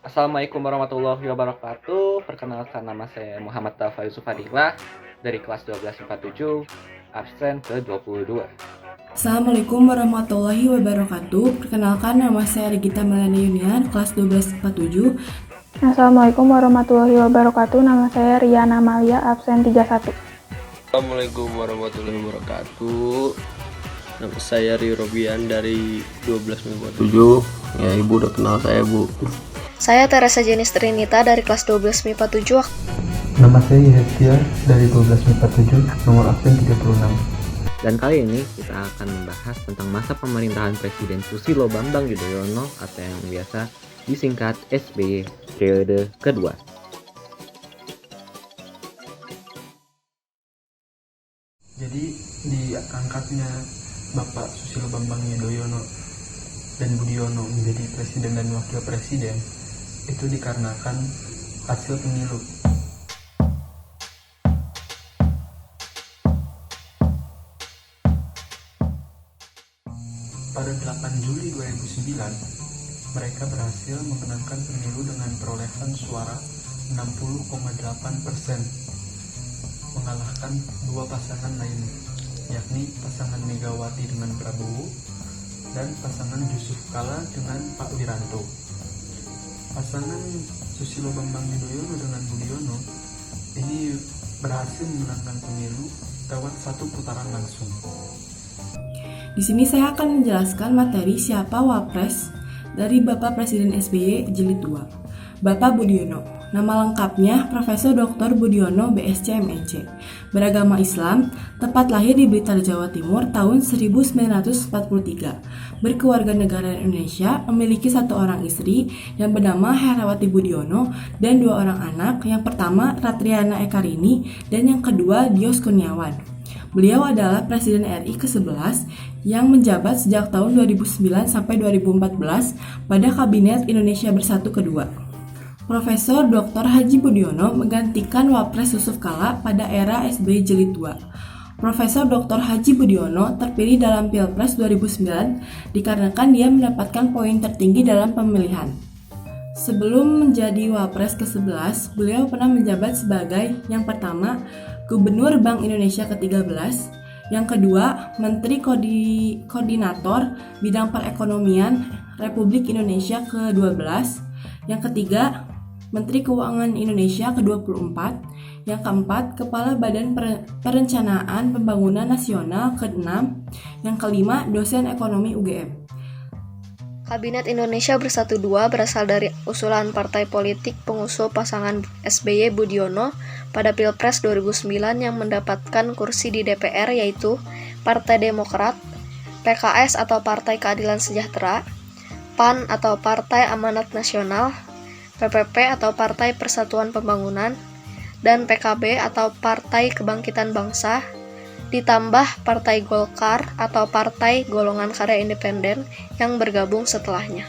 Assalamualaikum warahmatullahi wabarakatuh. Perkenalkan nama saya Muhammad Tafa Yusuf Fadilah dari kelas 12 IPA 7, absen ke-22. Assalamualaikum warahmatullahi wabarakatuh. Perkenalkan nama saya Regita Melani Yunian, kelas 12 IPA 7. Assalamualaikum warahmatullahi wabarakatuh. Nama saya Riana Malia, absen 31. Assalamualaikum warahmatullahi wabarakatuh. Nama saya Rio Robian dari 12 IPA 7. Ya, Ibu udah kenal saya, Bu. Saya Teresa Jenis Trinita dari kelas 12 MIPA 7. Nama saya Yehtia dari 12 MIPA 7, nomor absen 36. Dan kali ini kita akan membahas tentang masa pemerintahan Presiden Susilo Bambang Yudhoyono atau yang biasa disingkat SBY periode kedua. Jadi diangkatnya Bapak Susilo Bambang Yudhoyono dan Budiono menjadi presiden dan wakil presiden itu dikarenakan hasil pemilu. Pada 8 Juli 2009, mereka berhasil memenangkan pemilu dengan perolehan suara 60,8%, mengalahkan dua pasangan lainnya, yakni pasangan Megawati dengan Prabowo dan pasangan Yusuf Kala dengan Pak Wiranto. Pasangan Susilo Bambang Yudhoyono dengan Budiono ini berhasil memenangkan pemilu lewat satu putaran langsung. Di sini saya akan menjelaskan materi siapa Wapres dari Bapak Presiden SBY Jilid 2. Bapak Budiono, nama lengkapnya Profesor Dr. Budiono BSc MNC, beragama Islam, tepat lahir di Blitar, Jawa Timur tahun 1943, berkewarganegaraan Indonesia, memiliki satu orang istri yang bernama Herawati Budiono dan dua orang anak, yang pertama Ratriana Ekarini dan yang kedua Dios Kurniawan. Beliau adalah Presiden RI ke-11 yang menjabat sejak tahun 2009 sampai 2014 pada Kabinet Indonesia Bersatu kedua. Profesor Dr. Haji Budiono menggantikan Wapres Yusuf Kala pada era SBY Jilid 2. Profesor Dr. Haji Budiono terpilih dalam Pilpres 2009 dikarenakan dia mendapatkan poin tertinggi dalam pemilihan. Sebelum menjadi Wapres ke-11, beliau pernah menjabat sebagai yang pertama Gubernur Bank Indonesia ke-13, yang kedua Menteri Koordinator Bidang Perekonomian Republik Indonesia ke-12, yang ketiga Menteri Keuangan Indonesia ke-24, yang keempat Kepala Badan Perencanaan Pembangunan Nasional ke-6, yang kelima Dosen Ekonomi UGM. Kabinet Indonesia Bersatu II berasal dari usulan partai politik pengusul pasangan SBY Budiono pada Pilpres 2009 yang mendapatkan kursi di DPR, yaitu Partai Demokrat, PKS atau Partai Keadilan Sejahtera, PAN atau Partai Amanat Nasional, PPP atau Partai Persatuan Pembangunan, dan PKB atau Partai Kebangkitan Bangsa, ditambah Partai Golkar atau Partai Golongan Karya Independen yang bergabung setelahnya.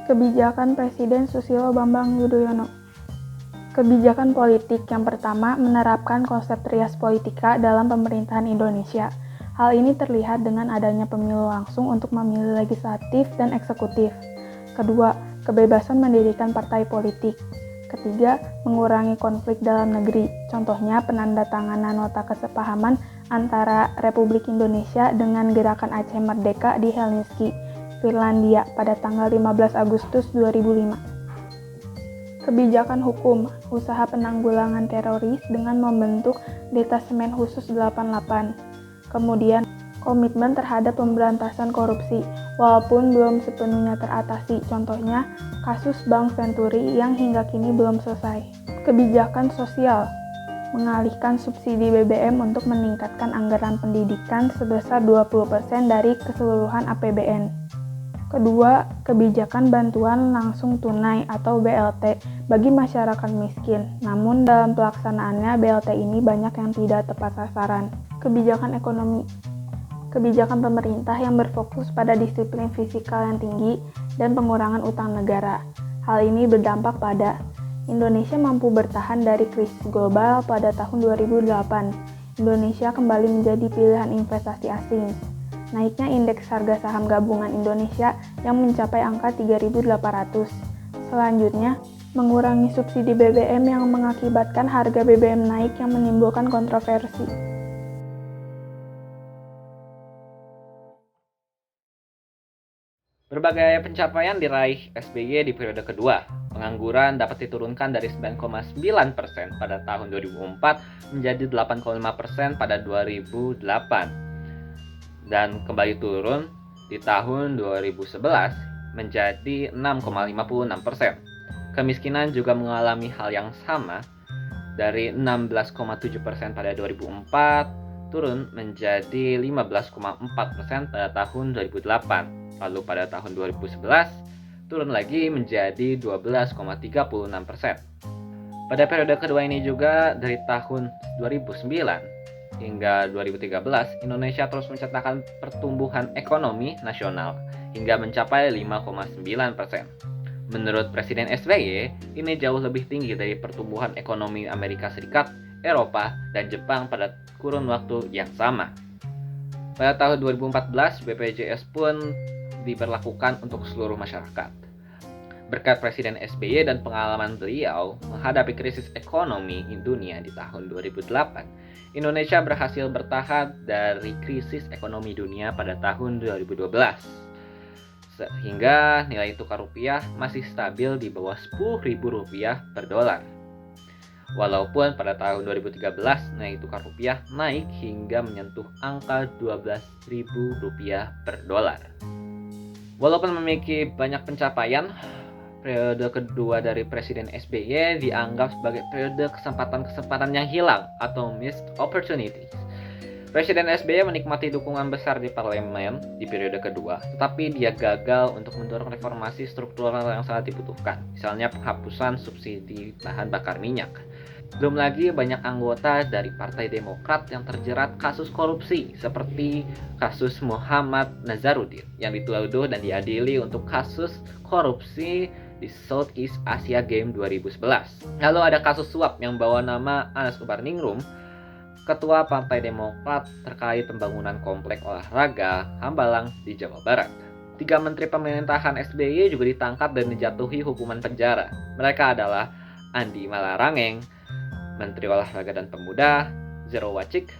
Kebijakan Presiden Susilo Bambang Yudhoyono. Kebijakan politik yang pertama menerapkan konsep trias politika dalam pemerintahan Indonesia. Hal ini terlihat dengan adanya pemilu langsung untuk memilih legislatif dan eksekutif. Kedua, kebebasan mendirikan partai politik. Ketiga, mengurangi konflik dalam negeri. Contohnya penandatanganan nota kesepahaman antara Republik Indonesia dengan Gerakan Aceh Merdeka di Helsinki, Finlandia pada tanggal 15 Agustus 2005. Kebijakan hukum, usaha penanggulangan teroris dengan membentuk Detasemen Khusus 88. Kemudian, komitmen terhadap pemberantasan korupsi, walaupun belum sepenuhnya teratasi, contohnya kasus Bank Senturi yang hingga kini belum selesai. Kebijakan sosial, mengalihkan subsidi BBM untuk meningkatkan anggaran pendidikan sebesar 20% dari keseluruhan APBN. Kedua, kebijakan bantuan langsung tunai atau BLT bagi masyarakat miskin, namun dalam pelaksanaannya BLT ini banyak yang tidak tepat sasaran. Kebijakan ekonomi, kebijakan pemerintah yang berfokus pada disiplin fiskal yang tinggi dan pengurangan utang negara. Hal ini berdampak pada Indonesia mampu bertahan dari krisis global pada tahun 2008. Indonesia kembali menjadi pilihan investasi asing. Naiknya indeks harga saham gabungan Indonesia yang mencapai angka 3.800. Selanjutnya, mengurangi subsidi BBM yang mengakibatkan harga BBM naik yang menimbulkan kontroversi. Berbagai pencapaian diraih SBY di periode kedua. Pengangguran dapat diturunkan dari 9,9% pada tahun 2004 menjadi 8,5% pada 2008 dan kembali turun di tahun 2011 menjadi 6,56%. Kemiskinan juga mengalami hal yang sama, dari 16,7% pada 2004 turun menjadi 15,4% pada tahun 2008. Lalu pada tahun 2011 turun lagi menjadi 12,36%. Pada periode kedua ini juga, dari tahun 2009 hingga 2013, Indonesia terus mencatatkan pertumbuhan ekonomi nasional hingga mencapai 5,9%. Menurut Presiden SBY, ini jauh lebih tinggi dari pertumbuhan ekonomi Amerika Serikat, Eropa, dan Jepang pada kurun waktu yang sama. Pada tahun 2014, BPJS pun diberlakukan untuk seluruh masyarakat. Berkat Presiden SBY dan pengalaman beliau menghadapi krisis ekonomi dunia di tahun 2008, Indonesia berhasil bertahan dari krisis ekonomi dunia pada tahun 2012. Sehingga nilai tukar rupiah masih stabil di bawah Rp10.000 per dolar. Walaupun pada tahun 2013 nilai tukar rupiah naik hingga menyentuh angka Rp12.000 per dolar. Walaupun memiliki banyak pencapaian, periode kedua dari Presiden SBY dianggap sebagai periode kesempatan-kesempatan yang hilang atau missed opportunities. Presiden SBY menikmati dukungan besar di parlemen di periode kedua, tetapi dia gagal untuk mendorong reformasi struktural yang sangat dibutuhkan, misalnya penghapusan subsidi bahan bakar minyak. Belum lagi banyak anggota dari Partai Demokrat yang terjerat kasus korupsi, seperti kasus Muhammad Nazarudin yang dituduh dan diadili untuk kasus korupsi di Southeast Asia Games 2011. Lalu ada kasus suap yang bawa nama Anas Urbaningrum, Ketua Partai Demokrat, terkait pembangunan komplek olahraga Hambalang di Jawa Barat. 3 menteri pemerintahan SBY juga ditangkap dan dijatuhi hukuman penjara. Mereka adalah Andi Malarangeng, Menteri Olahraga dan Pemuda, Zero Wacik,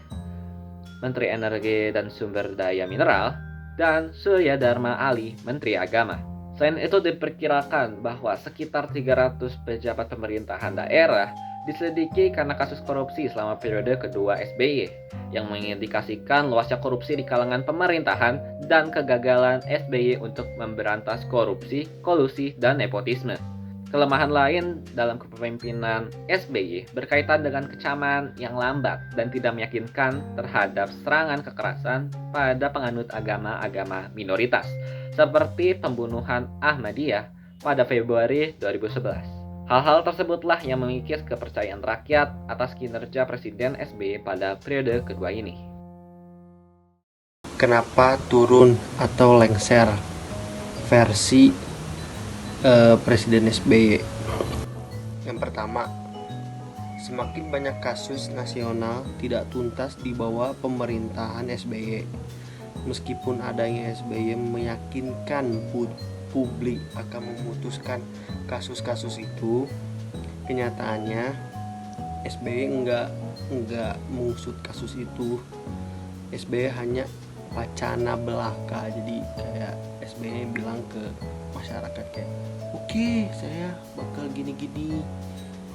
Menteri Energi dan Sumber Daya Mineral, dan Surya Dharma Ali, Menteri Agama. Selain itu diperkirakan bahwa sekitar 300 pejabat pemerintahan daerah diselidiki karena kasus korupsi selama periode kedua SBY, yang mengindikasikan luasnya korupsi di kalangan pemerintahan dan kegagalan SBY untuk memberantas korupsi, kolusi, dan nepotisme. Kelemahan lain dalam kepemimpinan SBY berkaitan dengan kecaman yang lambat dan tidak meyakinkan terhadap serangan kekerasan pada penganut agama-agama minoritas, seperti pembunuhan Ahmadiyah pada Februari 2011. Hal-hal tersebutlah yang mengikis kepercayaan rakyat atas kinerja Presiden SBY pada periode kedua ini. Kenapa turun atau lengser versi Presiden SBY? Yang pertama, semakin banyak kasus nasional tidak tuntas di bawah pemerintahan SBY. Meskipun adanya SBY meyakinkan publik akan memutuskan kasus-kasus itu, kenyataannya SBY enggak mengusut kasus itu. SBY hanya wacana belaka. Jadi kayak SBY bilang ke masyarakat kayak, oke, saya bakal gini-gini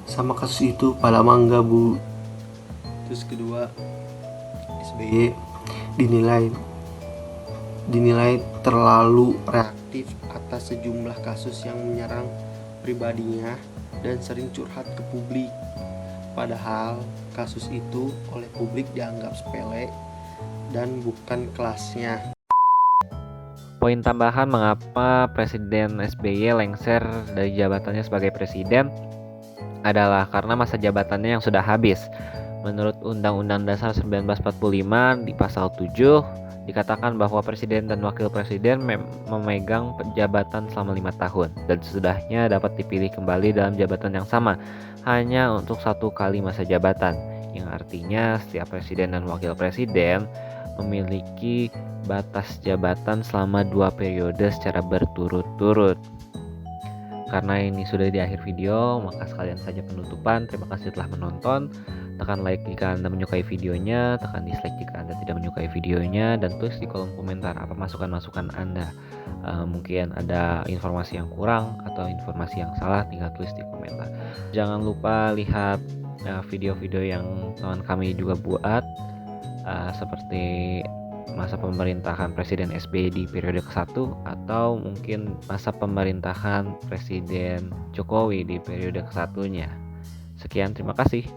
sama kasus itu, padahal enggak, Bu. Terus kedua, SBY dinilai terlalu reaktif atas sejumlah kasus yang menyerang pribadinya dan sering curhat ke publik. Padahal kasus itu oleh publik dianggap sepele dan bukan kelasnya. Poin tambahan mengapa Presiden SBY lengser dari jabatannya sebagai presiden adalah karena masa jabatannya yang sudah habis. Menurut Undang-Undang Dasar 1945 di pasal 7 dikatakan bahwa presiden dan wakil presiden memegang jabatan selama 5 tahun dan sesudahnya dapat dipilih kembali dalam jabatan yang sama hanya untuk 1 kali masa jabatan, yang artinya setiap presiden dan wakil presiden memiliki batas jabatan selama 2 periode secara berturut-turut. Karena ini sudah di akhir video, maka sekalian saja penutupan. Terima kasih telah menonton. Tekan like jika Anda menyukai videonya, tekan dislike jika Anda tidak menyukai videonya, dan tulis di kolom komentar apa masukan-masukan Anda. Mungkin ada informasi yang kurang atau informasi yang salah, tinggal tulis di komentar. Jangan lupa lihat video-video yang teman kami juga buat, seperti masa pemerintahan Presiden SBY di periode ke-1 atau mungkin masa pemerintahan Presiden Jokowi di periode ke-1-nya. Sekian, terima kasih.